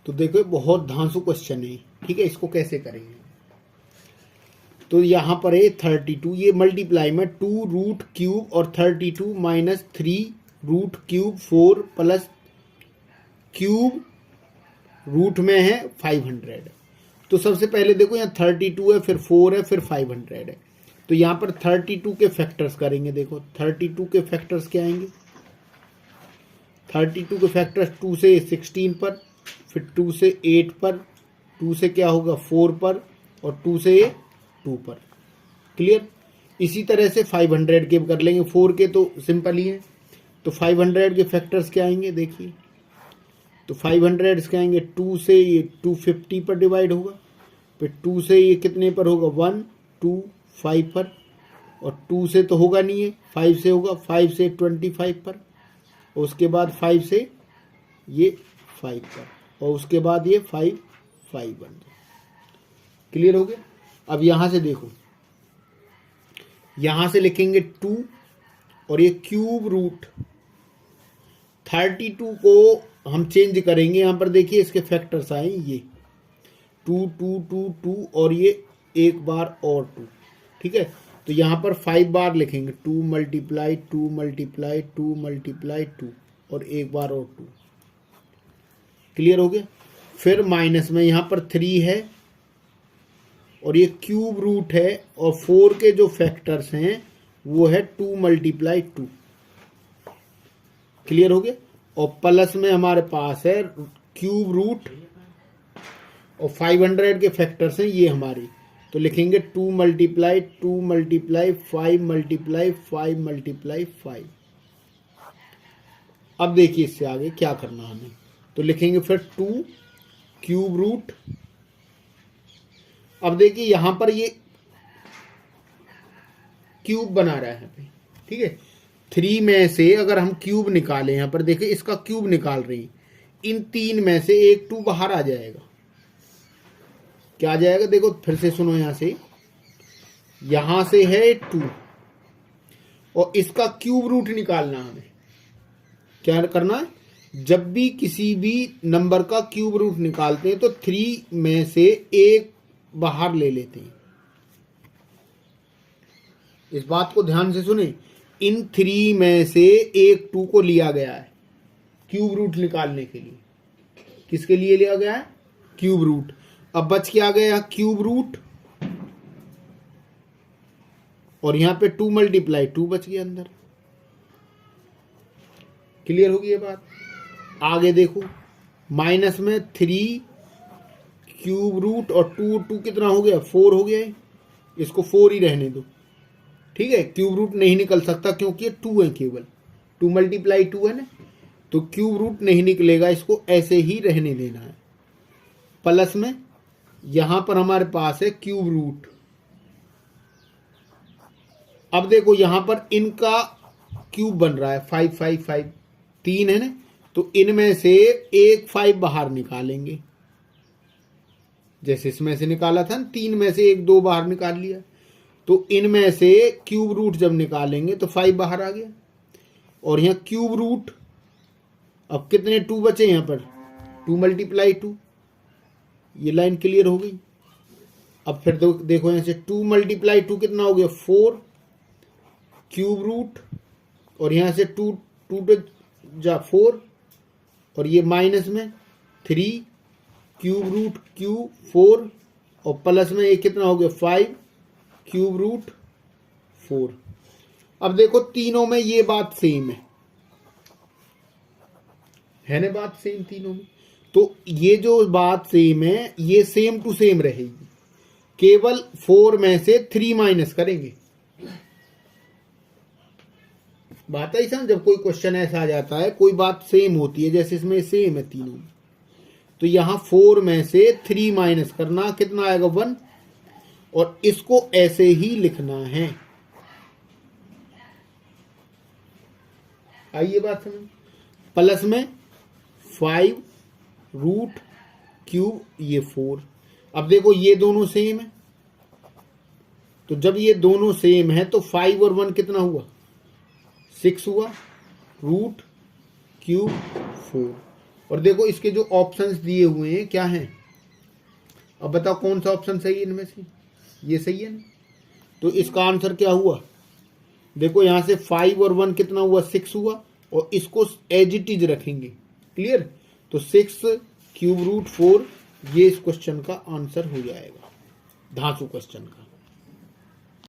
तो देखो बहुत धांसू क्वेश्चन है, ठीक है। इसको कैसे करेंगे, तो यहाँ पर है 32, ये मल्टीप्लाई में 2 रूट क्यूब और 32 minus 3 root cube 4 plus cube root में है 500। तो सबसे पहले देखो यहाँ 32 है, फिर 4 है, फिर 500 है। तो यहाँ पर 32 के फैक्टर्स करेंगे। देखो 32 के फैक्टर्स क्या आएंगे, 32 के फैक्टर्स 2 से 16 पर, फिर 2 से 8 पर, 2 से क्या होगा 4 पर, और 2 से 2 पर। क्लियर। इसी तरह से 500 के कर लेंगे, 4 के तो सिंपल ही है। तो 500 के फैक्टर्स क्या आएंगे देखिए, तो 500 क्या आएंगे, 2 से ये 250 पर डिवाइड होगा, फिर 2 से ये कितने पर होगा 1 2 5 पर, और 2 से तो होगा नहीं है, 5 से होगा, 5 से 25 पर, और उसके बाद 5 से ये 5 पर, और उसके बाद ये 5 5 बन जाए। क्लियर हो गया। अब यहां से देखो, यहां से लिखेंगे 2 और ये क्यूब रूट 32 को हम चेंज करेंगे। यहां पर देखिए इसके फैक्टर्स आए ये 2 2 2 2 और ये एक बार और 2, ठीक है। तो यहां पर 5 बार लिखेंगे, 2 मल्टीप्लाई 2 मल्टीप्लाई 2 मल्टीप्लाई 2 और एक बार और 2। क्लियर हो गया। फिर माइनस में यहां पर 3 है और ये क्यूब रूट है, और 4 के जो फैक्टर्स हैं वो है 2 मल्टीप्लाई 2। क्लियर हो गया। और प्लस में हमारे पास है क्यूब रूट, और 500 के फैक्टर्स हैं ये हमारी। तो लिखेंगे 2 मल्टीप्लाई 2 मल्टीप्लाई 5 मल्टीप्लाई 5 मल्टीप्लाई 5। अब देखिए इससे आगे क्या करना हमें, तो लिखेंगे फिर 2 क्यूब रूट। अब देखिए यहां पर ये क्यूब बना रहा है यहाँ पे, ठीक है। 3 में से अगर हम क्यूब निकालें, यहां पर देखिए इसका क्यूब निकाल रही हैं, इन 3 में से एक 2 बाहर आ जाएगा। क्या आ जाएगा देखो फिर से सुनो, यहां से है 2 और इसका क्यूब रूट निकालना हमें। क्या करना है, जब भी किसी भी नंबर का क्यूब रूट निकालते हैं तो 3 में से एक बाहर ले लेते हैं। इस बात को ध्यान से सुने, इन 3 में से एक 2 को लिया गया है क्यूब रूट निकालने के लिए। किसके लिए लिया गया है, क्यूब रूट। अब बच क्या गया क्यूब रूट, और यहां पे 2 मल्टीप्लाई 2 बच गया अंदर। क्लियर होगी ये बात। आगे देखो, माइनस में 3 क्यूब रूट और 2 2 कितना हो गया 4 हो गया है। इसको 4 ही रहने दो, ठीक है। क्यूब रूट नहीं निकल सकता क्योंकि ये 2 है, केवल 2 मल्टीप्लाई 2 है ना, तो क्यूब रूट नहीं निकलेगा, इसको ऐसे ही रहने देना है। प्लस में यहां पर हमारे पास है क्यूब रूट। अब देखो यहां पर इनका क्यूब बन रहा है 5 5 5, 3 है ना, तो इनमें से एक 5 बाहर निकालेंगे, जैसे इसमें से निकाला था, 3 में से एक 2 बाहर निकाल लिया। तो इनमें से क्यूब रूट जब निकालेंगे तो 5 बाहर आ गया, और यहां क्यूब रूट। अब कितने 2 बचे यहां पर, 2 मल्टीप्लाई 2। ये लाइन क्लियर हो गई। अब फिर देखो यहां से 2 मल्टीप्लाई 2 कितना हो गया 4 क्यूब रूट, और यहां से 2 2 जा 4, और ये माइनस में 3 क्यूब रूट क्यूब 4, और प्लस में ये कितना हो गया 5 क्यूब रूट 4। अब देखो तीनों में ये बात सेम है ना, बात सेम तीनों में। तो ये जो बात सेम है ये सेम टू सेम रहेगी, केवल 4 में से 3 माइनस करेंगे। बात आई समझ। जब कोई क्वेश्चन ऐसा आ जाता है, कोई बात सेम होती है, जैसे इसमें सेम है तीनों में, तो यहां 4 में से 3 माइनस करना, कितना आएगा 1, और इसको ऐसे ही लिखना है। आइए बात समझ। प्लस में 5 रूट क्यूब ये 4। अब देखो ये दोनों सेम है, तो जब ये दोनों सेम है तो 5 और 1 कितना हुआ 6 हुआ, रूट क्यूब 4। और देखो इसके जो ऑप्शंस दिए हुए हैं क्या हैं, अब बताओ कौन सा ऑप्शन सही है इनमें से, ये सही है ना। तो इसका आंसर क्या हुआ, देखो यहां से 5 और 1 कितना हुआ, 6 हुआ, और इसको एज इट इज रखेंगे। क्लियर, तो 6 क्यूब रूट 4 ये इस क्वेश्चन का आंसर हो जाएगा, धांसू क्वेश्चन का।